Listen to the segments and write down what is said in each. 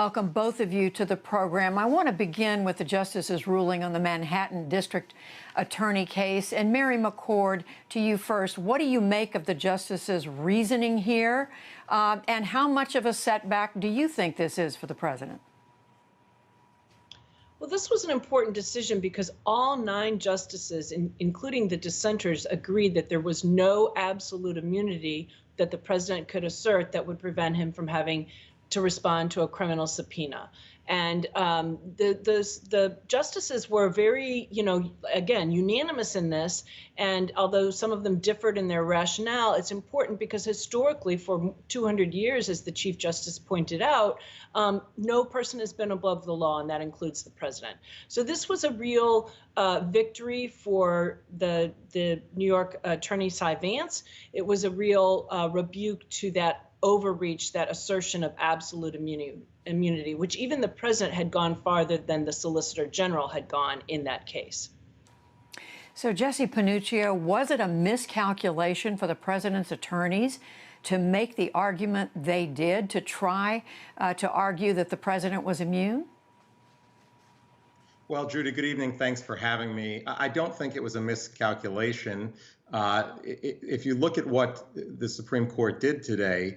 Welcome both of you to the program. I want to begin with the justice's ruling on the Manhattan District Attorney case. And Mary McCord, to you first, what do you make of the justice's reasoning here? And how much of a setback do you think this is for the president? Well, this was an important decision because all 9 justices, including the dissenters, agreed that there was no absolute immunity that the president could assert that would prevent him from having to respond to a criminal subpoena. And the justices were very, again, unanimous in this. And although some of them differed in their rationale, it's important because historically, for 200 years, as the Chief Justice pointed out, no person has been above the law, and that includes the president. So this was a real victory for the New York Attorney Cy Vance. It was a real rebuke to that overreach, that assertion of absolute immunity, which even the president had gone farther than the Solicitor General had gone in that case. So, Jesse Panuccio, was it a miscalculation for the president's attorneys to make the argument they did, to try to argue that the president was immune? Well, Judy, good evening. Thanks for having me. I don't think it was a miscalculation. If you look at what the Supreme Court did today,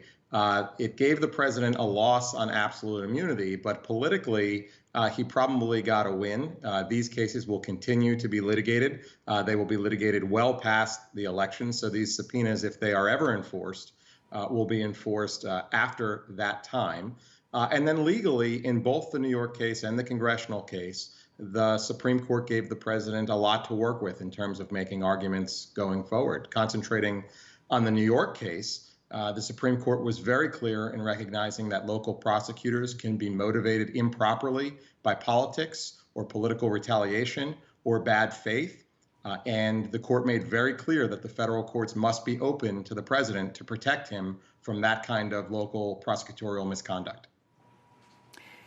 it gave the president a loss on absolute immunity, but politically, he probably got a win. These cases will continue to be litigated. They will be litigated well past the election. So these subpoenas, if they are ever enforced, will be enforced after that time. And then legally, in both the New York case and the congressional case, the Supreme Court gave the president a lot to work with in terms of making arguments going forward. Concentrating on the New York case, the Supreme Court was very clear in recognizing that local prosecutors can be motivated improperly by politics or political retaliation or bad faith. And the court made very clear that the federal courts must be open to the president to protect him from that kind of local prosecutorial misconduct.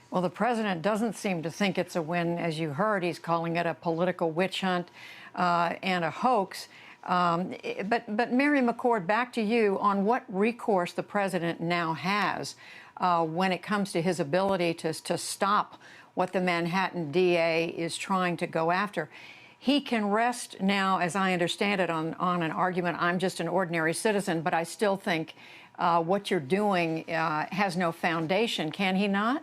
Well, the president doesn't seem to think it's a win. As you heard, he's calling it a political witch hunt and a hoax. But Mary McCord, back to you on what recourse the president now has when it comes to his ability to stop what the Manhattan DA is trying to go after. He can rest now, as I understand it, on an argument, I'm just an ordinary citizen, but I still think what you're doing has no foundation. Can he not?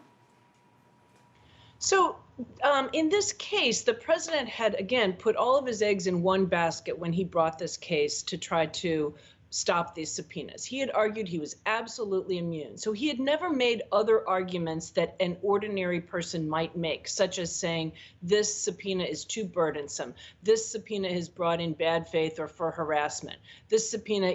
So in this case, the president had, again, put all of his eggs in one basket when he brought this case to try to stop these subpoenas. He had argued he was absolutely immune. So he had never made other arguments that an ordinary person might make, such as saying this subpoena is too burdensome. This subpoena has brought in bad faith or for harassment. This subpoena,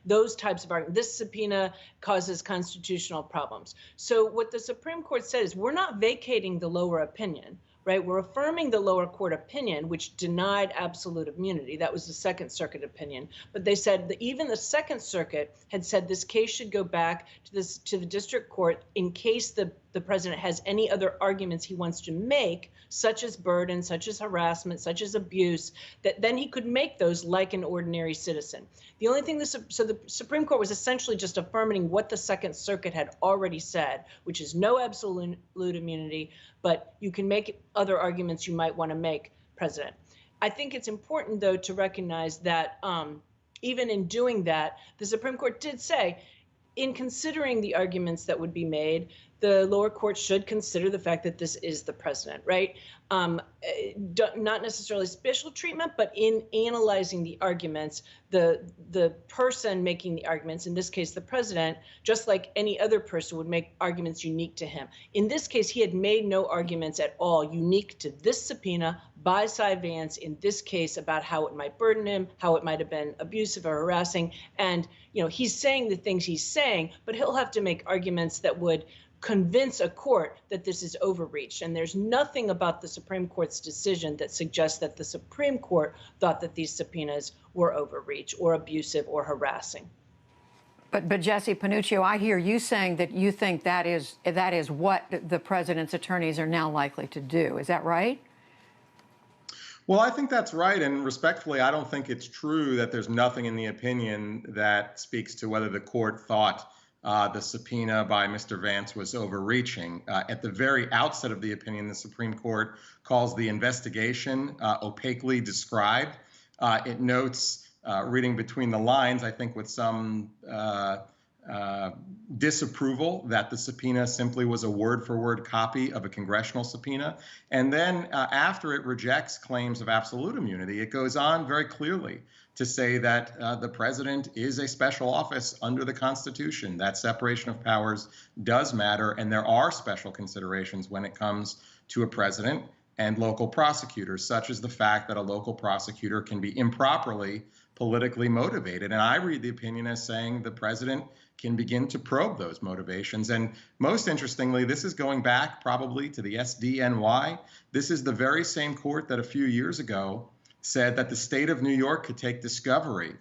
those types of arguments. This subpoena causes constitutional problems. So what the Supreme Court said is we're not vacating the lower opinion. Right, we're affirming the lower court opinion, which denied absolute immunity. That was the Second Circuit opinion. But they said that even the Second Circuit had said this case should go back to the district court in case the president has any other arguments he wants to make, such as burden, such as harassment, such as abuse, that then he could make those like an ordinary citizen. The only thing, so the Supreme Court was essentially just affirming what the Second Circuit had already said, which is no absolute immunity, but you can make other arguments you might want to make, President. I think it's important, though, to recognize that even in doing that, the Supreme Court did say, in considering the arguments that would be made, the lower court should consider the fact that this is the president, right? Not necessarily special treatment, but in analyzing the arguments, the person making the arguments, in this case, the president, just like any other person would make arguments unique to him. In this case, he had made no arguments at all unique to this subpoena by Cy Vance in this case about how it might burden him, how it might have been abusive or harassing. And, he's saying the things he's saying, but he'll have to make arguments that would convince a court that this is overreach. And there's nothing about the Supreme Court's decision that suggests that the Supreme Court thought that these subpoenas were overreach or abusive or harassing. But Jesse Panuccio, I hear you saying that you think that is what the president's attorneys are now likely to do. Is that right? Well, I think that's right. And respectfully, I don't think it's true that there's nothing in the opinion that speaks to whether the court thought the subpoena by Mr. Vance was overreaching. At the very outset of the opinion, the Supreme Court calls the investigation opaquely described. It notes, reading between the lines, I think with some disapproval, that the subpoena simply was a word-for-word copy of a congressional subpoena. And then after it rejects claims of absolute immunity, it goes on very clearly to say that the president is a special office under the Constitution. That separation of powers does matter, and there are special considerations when it comes to a president and local prosecutors, such as the fact that a local prosecutor can be improperly politically motivated. And I read the opinion as saying the president can begin to probe those motivations. And most interestingly, this is going back probably to the SDNY. This is the very same court that a few years ago said that the state of New York could take discovery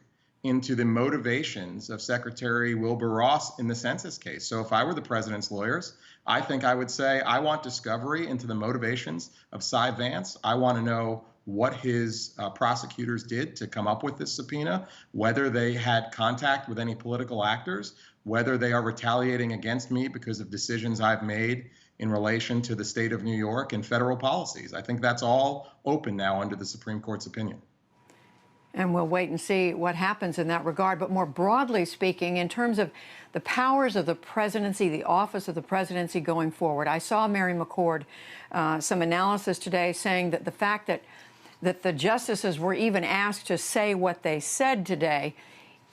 into the motivations of Secretary Wilbur Ross in the census case. So if I were the president's lawyers, I think I would say, I want discovery into the motivations of Cy Vance. I want to know what his prosecutors did to come up with this subpoena, whether they had contact with any political actors, whether they are retaliating against me because of decisions I've made in relation to the state of New York and federal policies. I think that's all open now under the Supreme Court's opinion. And we'll wait and see what happens in that regard. But more broadly speaking, in terms of the powers of the presidency, the office of the presidency going forward, I saw Mary McCord, some analysis today saying that the fact that the justices were even asked to say what they said today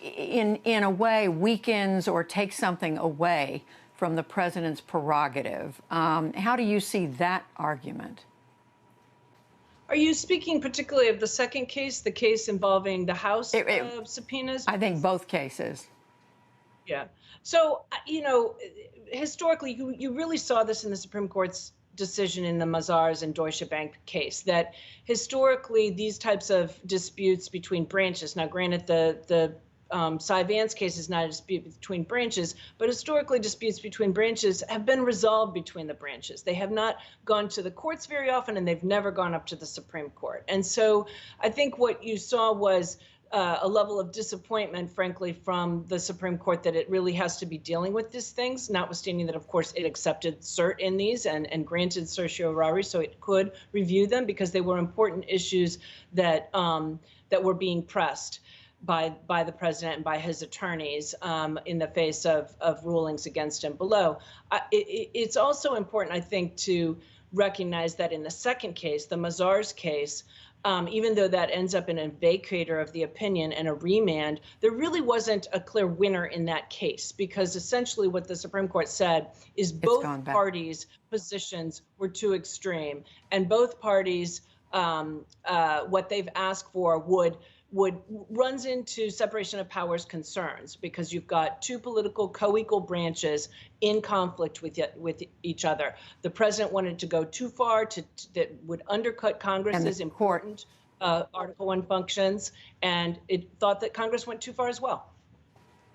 in a way weakens or takes something away from the president's prerogative. How do you see that argument? Are you speaking particularly of the second case, the case involving the House subpoenas? I think both cases. Yeah. So, you know, historically, you really saw this in the Supreme Court's decision in the Mazars and Deutsche Bank case, that historically these types of disputes between branches, now granted the Cy Vance case is not a dispute between branches, but historically disputes between branches have been resolved between the branches. They have not gone to the courts very often, and they've never gone up to the Supreme Court. And so I think what you saw was a level of disappointment, frankly, from the Supreme Court that it really has to be dealing with these things, notwithstanding that, of course, it accepted cert in these and granted certiorari so it could review them because they were important issues that that were being pressed by the president and by his attorneys in the face of rulings against him below. It's also important, I think, to recognize that in the second case, the Mazars case, even though that ends up in a vacator of the opinion and a remand, there really wasn't a clear winner in that case, because essentially what the Supreme Court said is both parties' positions were too extreme, and both parties, what they've asked for runs into separation of powers concerns, because you've got two political co-equal branches in conflict with each other. The president wanted to go too far that would undercut Congress's important Article I functions, and it thought that Congress went too far as well.